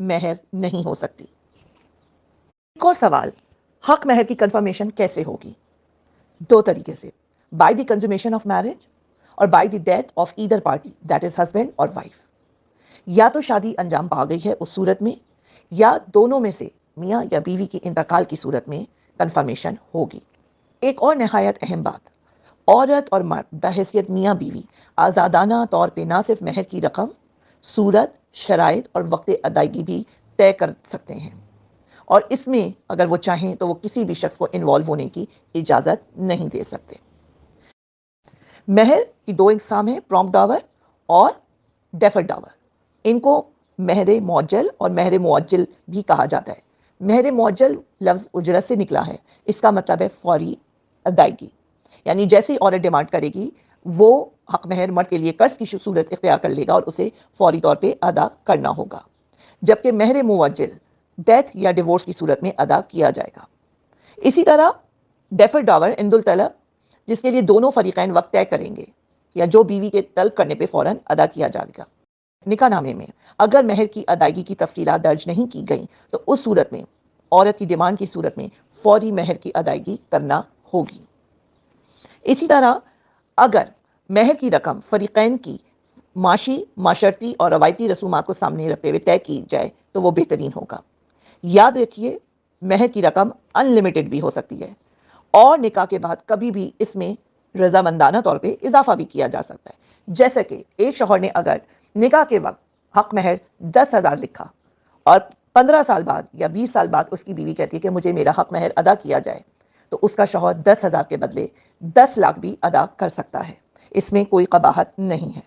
مہر نہیں ہو سکتی۔ ایک اور سوال، حق مہر کی کنفرمیشن کیسے ہوگی؟ دو طریقے سے، by the consummation of marriage اور by the death of either party that is husband اور وائف۔ یا تو شادی انجام پا گئی ہے اس صورت میں، یا دونوں میں سے میاں یا بیوی کی انتقال کی صورت میں کنفرمیشن ہوگی۔ ایک اور نہایت اہم بات، عورت اور مرد بحیثیت میاں بیوی آزادانہ طور پہ نہ صرف مہر کی رقم، صورت، شرائط اور وقت ادائیگی بھی طے کر سکتے ہیں، اور اس میں اگر وہ چاہیں تو وہ کسی بھی شخص کو انوالو ہونے کی اجازت نہیں دے سکتے۔ مہر کی دو اقسام ہیں، پرومپٹ ڈاور اور ڈیفرڈ ڈاور۔ ان کو مہر معجل اور مہر معجل بھی کہا جاتا ہے۔ مہر معجل لفظ اجرت سے نکلا ہے، اس کا مطلب ہے فوری ادائیگی، یعنی جیسی عورت ڈیمانڈ کرے گی وہ حق مہر مرد کے لیے قرض کی صورت اختیار کر لے گا اور اسے فوری طور پہ ادا کرنا ہوگا، جبکہ مہر معجل ڈیتھ یا ڈیورس کی صورت میں ادا کیا جائے گا۔ اسی طرح ڈیفرڈ ڈاور عند الطلب، جس کے لیے دونوں فریقین وقت طے کریں گے یا جو بیوی کے طلب کرنے پہ فوراً ادا کیا جائے گا۔ نکاح نامے میں اگر مہر کی ادائیگی کی تفصیلات درج نہیں کی گئیں تو اس صورت میں عورت کی ڈیمانڈ کی صورت میں فوری مہر کی ادائیگی کرنا ہوگی۔ اسی طرح اگر مہر کی رقم فریقین کی معاشی، معاشرتی اور روایتی رسومات کو سامنے رکھتے ہوئے طے کی جائے تو وہ بہترین ہوگا۔ یاد رکھیے مہر کی رقم ان لمیٹڈ بھی ہو سکتی ہے، اور نکاح کے بعد کبھی بھی اس میں رضامندانہ طور پہ اضافہ بھی کیا جا سکتا ہے۔ جیسے کہ ایک شوہر نے اگر نکاح کے وقت حق مہر 10,000 لکھا اور 15 سال بعد یا 20 سال بعد اس کی بیوی کہتی ہے کہ مجھے میرا حق مہر ادا کیا جائے، تو اس کا شوہر 10,000 کے بدلے 10 لاکھ بھی ادا کر سکتا ہے، اس میں کوئی قباحت نہیں ہے۔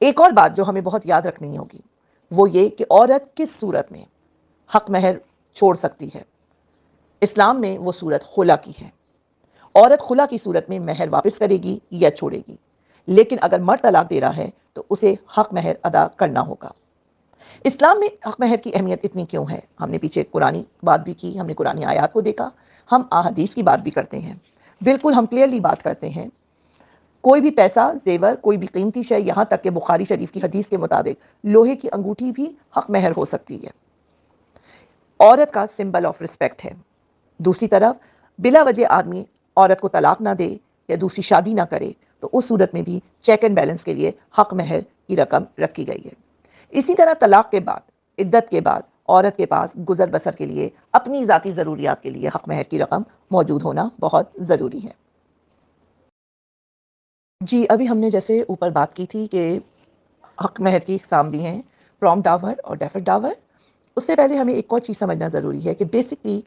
ایک اور بات جو ہمیں بہت یاد رکھنی ہوگی وہ یہ کہ عورت کس صورت میں حق مہر چھوڑ سکتی ہے۔ اسلام میں وہ صورت خلا کی ہے۔ عورت خلا کی صورت میں مہر واپس کرے گی یا چھوڑے گی، لیکن اگر مرد طلاق دے رہا ہے تو اسے حق مہر ادا کرنا ہوگا۔ اسلام میں حق مہر کی اہمیت اتنی کیوں ہے؟ ہم نے پیچھے قرآنی بات بھی کی، ہم نے قرآنی آیات کو دیکھا، ہم احادیث کی بات بھی کرتے ہیں۔ بالکل ہم کلیئرلی بات کرتے ہیں، کوئی بھی پیسہ، زیور، کوئی بھی قیمتی شے، یہاں تک کہ بخاری شریف کی حدیث کے مطابق لوہے کی انگوٹھی بھی حق مہر ہو سکتی ہے، عورت کا سمبل آف رسپیکٹ ہے۔ دوسری طرف بلا وجہ آدمی عورت کو طلاق نہ دے یا دوسری شادی نہ کرے تو اس صورت میں بھی چیک اینڈ بیلنس کے لیے حق مہر کی رقم رکھی گئی ہے۔ اسی طرح طلاق کے بعد، عدت کے بعد عورت کے پاس گزر بسر کے لیے، اپنی ذاتی ضروریات کے لیے حق مہر کی رقم موجود ہونا بہت ضروری ہے۔ جی ابھی ہم نے جیسے اوپر بات کی تھی کہ حق مہر کی اقسام بھی ہیں، پرومپٹ ڈاور اور ڈیفرڈ ڈاور۔ اس سے پہلے ہمیں ایک اور چیز سمجھنا ضروری ہے کہ بیسکلی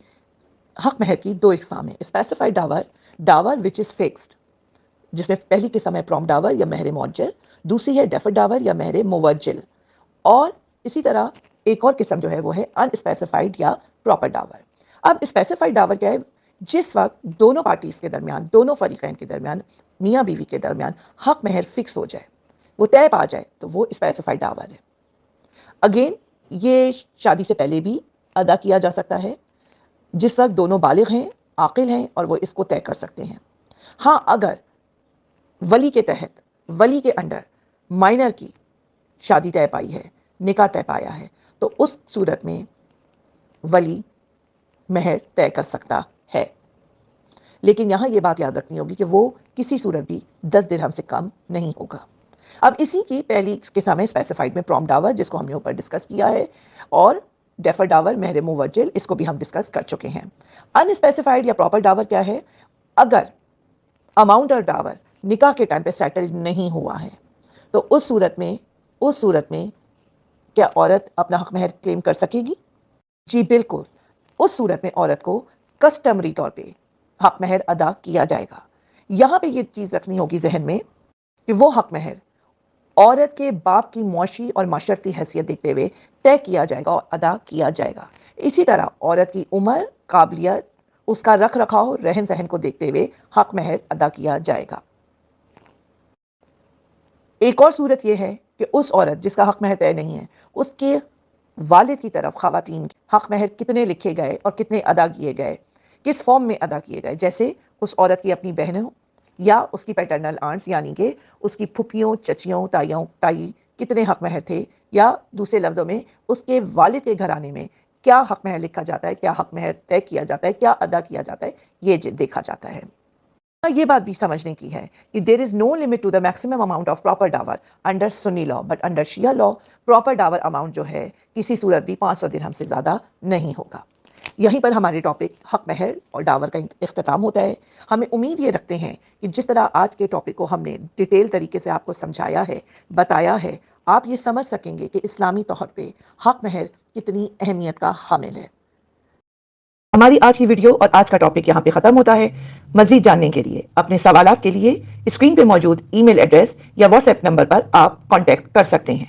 حق مہر کی دو اقسام ہیں، specified Dabur, Dabur which is fixed, جس میں پہلی قسم ہے پرومپٹ ڈاور یا مہر معجل، دوسری ہے ڈیفرڈ ڈاور یا مہر موجل، اور اسی طرح ایک اور قسم جو ہے وہ ہے ان اسپیسیفائڈ یا پراپر ڈاور۔ اب اسپیسیفائڈ ڈاور کیا ہے؟ جس وقت دونوں پارٹیز کے درمیان، دونوں فریقین کے درمیان، میاں بیوی کے درمیان حق مہر فکس ہو جائے، وہ طے پا جائے تو وہ اسپیسیفائڈ ڈاور ہے۔ اگین یہ شادی سے پہلے بھی ادا کیا جا سکتا ہے، جس وقت دونوں بالغ ہیں، عاقل ہیں اور وہ اس کو طے کر سکتے ہیں۔ ہاں اگر ولی کے تحت، ولی کے انڈر مائنر کی شادی طے پائی ہے، نکاح طے پایا ہے، تو اس صورت میں ولی مہر طے کر سکتا ہے، لیکن یہاں یہ بات یاد رکھنی ہوگی کہ وہ کسی صورت بھی 10 درہم سے کم نہیں ہوگا۔ اب اسی کی پہلی قسم ہے اسپیسیفائڈ میں پرومپٹ ڈاور، جس کو ہم نے اوپر ڈسکس کیا ہے، اور ڈیفر ڈاور مہر موجل، اس کو بھی ہم ڈسکس کر چکے ہیں۔ ان اسپیسیفائڈ یا پراپر ڈاور کیا ہے؟ اگر اماؤنٹ اور ڈاور نکاح کے ٹائم پہ سیٹل نہیں ہوا ہے تو اس صورت میں کیا عورت اپنا حق مہر کلیم کر سکے گی؟ جی بالکل، اس صورت میں عورت کو کسٹمری طور پہ حق مہر ادا کیا جائے گا۔ یہاں پہ یہ چیز رکھنی ہوگی ذہن میں کہ وہ حق مہر عورت کے باپ کی معاشی اور معاشرتی حیثیت دیکھتے ہوئے طے کیا جائے گا اور ادا کیا جائے گا۔ اسی طرح عورت کی عمر، قابلیت، اس کا رکھ رکھاؤ، رہن سہن کو دیکھتے ہوئے حق مہر ادا کیا جائے گا۔ ایک اور صورت یہ ہے کہ اس عورت جس کا حق مہر طے نہیں ہے، اس کے والد کی طرف خواتین حق مہر کتنے لکھے گئے اور کتنے ادا کیے گئے، کس فارم میں ادا کیے گئے، جیسے اس عورت کی اپنی بہنوں یا اس کی پیٹرنل آنٹس یعنی کہ اس کی پھپھیوں، چچیوں، تائی کتنے حق مہر تھے، یا دوسرے لفظوں میں اس کے والد کے گھرانے میں کیا حق مہر لکھا جاتا ہے, کیا حق مہر طے کیا جاتا ہے, کیا ادا کیا جاتا ہے, یہ دیکھا جاتا ہے. یہ بات بھی سمجھنے کی ہے کہ there is no limit to the maximum amount of proper dower under Sunni law, but under Shia law proper dower amount جو ہے کسی صورت بھی 500 درہم سے زیادہ نہیں ہوگا. یہیں پر ہمارے ٹاپک حق مہر اور ڈاور کا اختتام ہوتا ہے. ہمیں امید یہ رکھتے ہیں کہ جس طرح آج کے ٹاپک کو ہم نے ڈیٹیل طریقے سے آپ کو سمجھایا ہے, بتایا ہے, آپ یہ سمجھ سکیں گے کہ اسلامی طور پہ حق مہر کتنی اہمیت کا حامل ہے. ہماری آج کی ویڈیو اور آج کا ٹاپک یہاں پہ ختم ہوتا ہے. مزید جاننے کے لیے, اپنے سوالات کے لیے اسکرین پہ موجود ای میل ایڈریس یا واٹس ایپ نمبر پر آپ کانٹیکٹ کر سکتے ہیں.